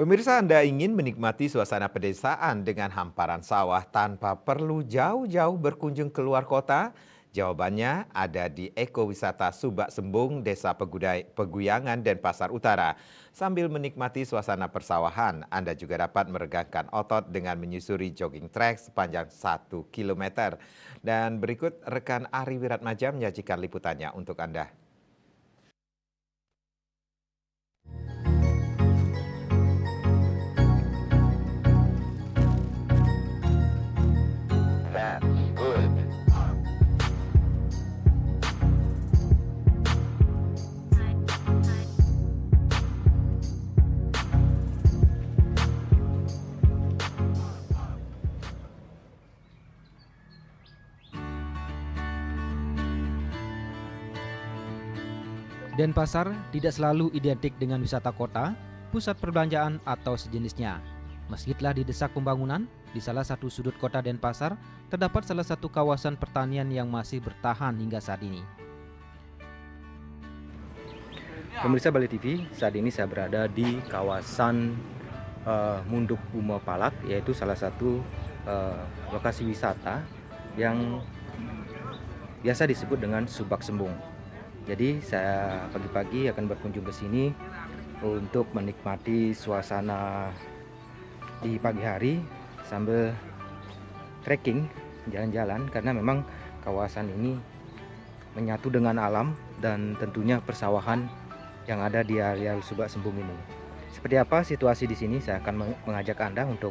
Pemirsa, Anda ingin menikmati suasana pedesaan dengan hamparan sawah tanpa perlu jauh-jauh berkunjung keluar kota? Jawabannya ada di Ekowisata Subak Sembung, Desa Peguyangan, dan Pasar Utara. Sambil menikmati suasana persawahan, Anda juga dapat meregangkan otot dengan menyusuri jogging track sepanjang 1 km. Dan berikut rekan Ari Wiratmaja menyajikan liputannya untuk Anda. That's good. Denpasar tidak selalu identik dengan wisata kota, pusat perbelanjaan atau sejenisnya. Meski telah didesak pembangunan, di salah satu sudut kota Denpasar terdapat salah satu kawasan pertanian yang masih bertahan hingga saat ini. Pemirsa Bali TV, saat ini saya berada di kawasan Munduk Umupalak, yaitu salah satu lokasi wisata yang biasa disebut dengan Subak Sembung. Jadi saya pagi-pagi akan berkunjung ke sini untuk menikmati suasana di pagi hari sambil trekking, jalan-jalan, karena memang kawasan ini menyatu dengan alam dan tentunya persawahan yang ada di area Subak Sembung ini. Seperti apa situasi di sini, saya akan mengajak Anda untuk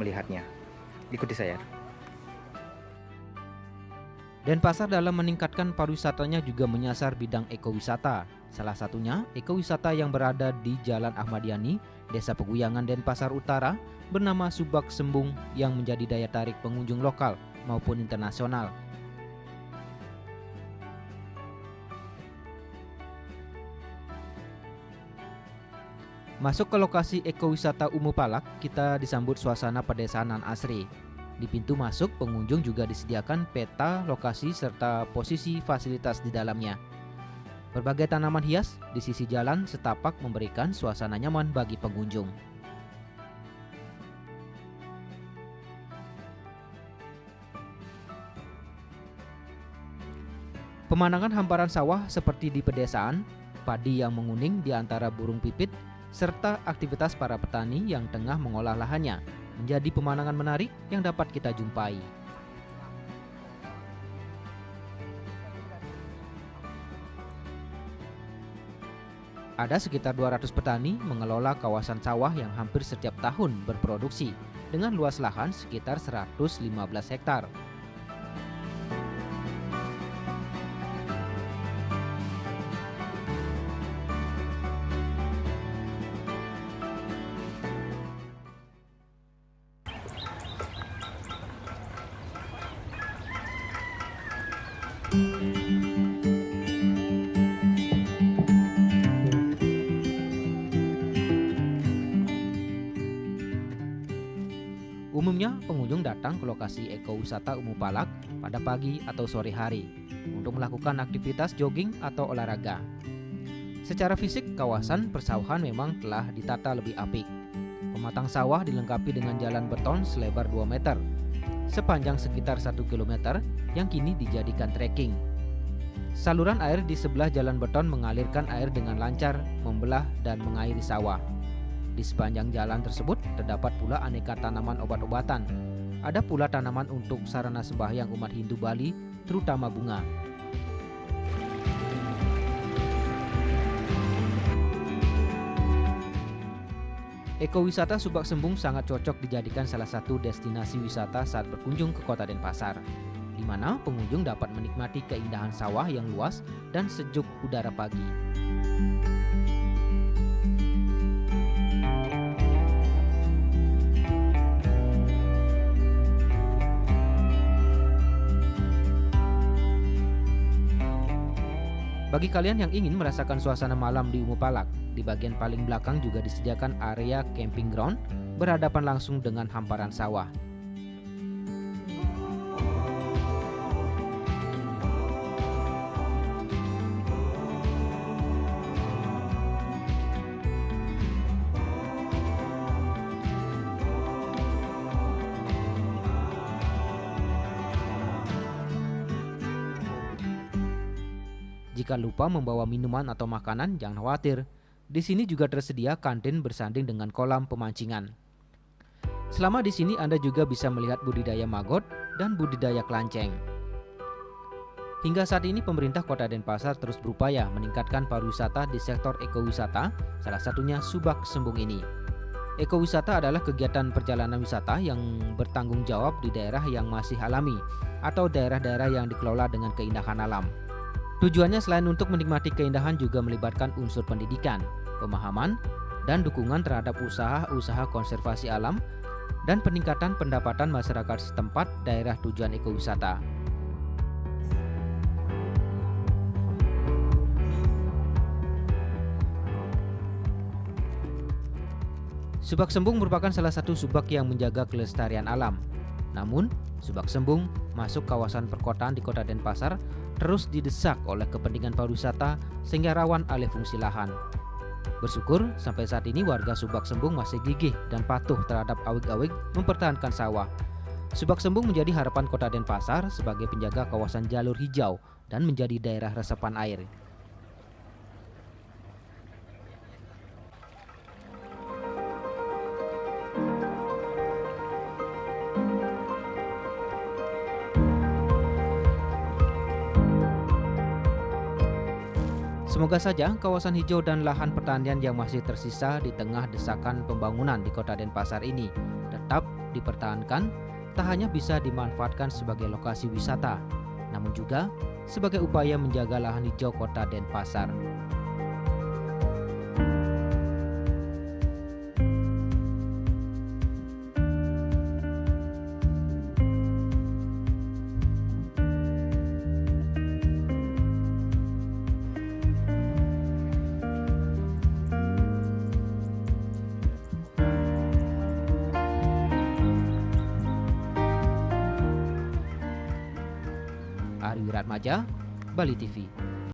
melihatnya. Ikuti saya. Denpasar dalam meningkatkan pariwisatanya juga menyasar bidang ekowisata. Salah satunya ekowisata yang berada di Jalan Ahmad Yani, Desa Peguyangan, Denpasar Utara, bernama Subak Sembung yang menjadi daya tarik pengunjung lokal maupun internasional. Masuk ke lokasi ekowisata Umupalak, kita disambut suasana pedesaan asri. Di pintu masuk, pengunjung juga disediakan peta lokasi serta posisi fasilitas di dalamnya. Berbagai tanaman hias di sisi jalan setapak memberikan suasana nyaman bagi pengunjung. Pemandangan hamparan sawah seperti di pedesaan, padi yang menguning di antara burung pipit, serta aktivitas para petani yang tengah mengolah lahannya menjadi pemandangan menarik yang dapat kita jumpai. Ada sekitar 200 petani mengelola kawasan sawah yang hampir setiap tahun berproduksi dengan luas lahan sekitar 115 hektar. Umumnya pengunjung datang ke lokasi ekowisata Umupalak pada pagi atau sore hari untuk melakukan aktivitas jogging atau olahraga. Secara fisik, kawasan persawahan memang telah ditata lebih apik. Pematang sawah dilengkapi dengan jalan beton selebar 2 meter, sepanjang sekitar 1 km yang kini dijadikan trekking. Saluran air di sebelah jalan beton mengalirkan air dengan lancar, membelah dan mengairi sawah. Di sepanjang jalan tersebut terdapat pula aneka tanaman obat-obatan. Ada pula tanaman untuk sarana sembahyang umat Hindu Bali, terutama bunga. Ekowisata Subak Sembung sangat cocok dijadikan salah satu destinasi wisata saat berkunjung ke Kota Denpasar, di mana pengunjung dapat menikmati keindahan sawah yang luas dan sejuk udara pagi. Bagi kalian yang ingin merasakan suasana malam di Umupalak, di bagian paling belakang juga disediakan area camping ground berhadapan langsung dengan hamparan sawah. Jika lupa membawa minuman atau makanan, jangan khawatir. Di sini juga tersedia kantin bersanding dengan kolam pemancingan. Selama di sini Anda juga bisa melihat budidaya maggot dan budidaya kelanceng. Hingga saat ini pemerintah Kota Denpasar terus berupaya meningkatkan pariwisata di sektor ekowisata, salah satunya Subak Sembung ini. Ekowisata adalah kegiatan perjalanan wisata yang bertanggung jawab di daerah yang masih alami atau daerah-daerah yang dikelola dengan keindahan alam. Tujuannya selain untuk menikmati keindahan juga melibatkan unsur pendidikan, pemahaman, dan dukungan terhadap usaha-usaha konservasi alam dan peningkatan pendapatan masyarakat setempat daerah tujuan ekowisata. Subak Sembung merupakan salah satu subak yang menjaga kelestarian alam. Namun, Subak Sembung masuk kawasan perkotaan di Kota Denpasar terus didesak oleh kepentingan pariwisata sehingga rawan alih fungsi lahan. Bersyukur sampai saat ini warga Subak Sembung masih gigih dan patuh terhadap awig-awig mempertahankan sawah. Subak Sembung menjadi harapan Kota Denpasar sebagai penjaga kawasan jalur hijau dan menjadi daerah resapan air. Semoga saja kawasan hijau dan lahan pertanian yang masih tersisa di tengah desakan pembangunan di Kota Denpasar ini tetap dipertahankan, tak hanya bisa dimanfaatkan sebagai lokasi wisata, namun juga sebagai upaya menjaga lahan hijau Kota Denpasar. Ari Wiratmaja, Bali TV.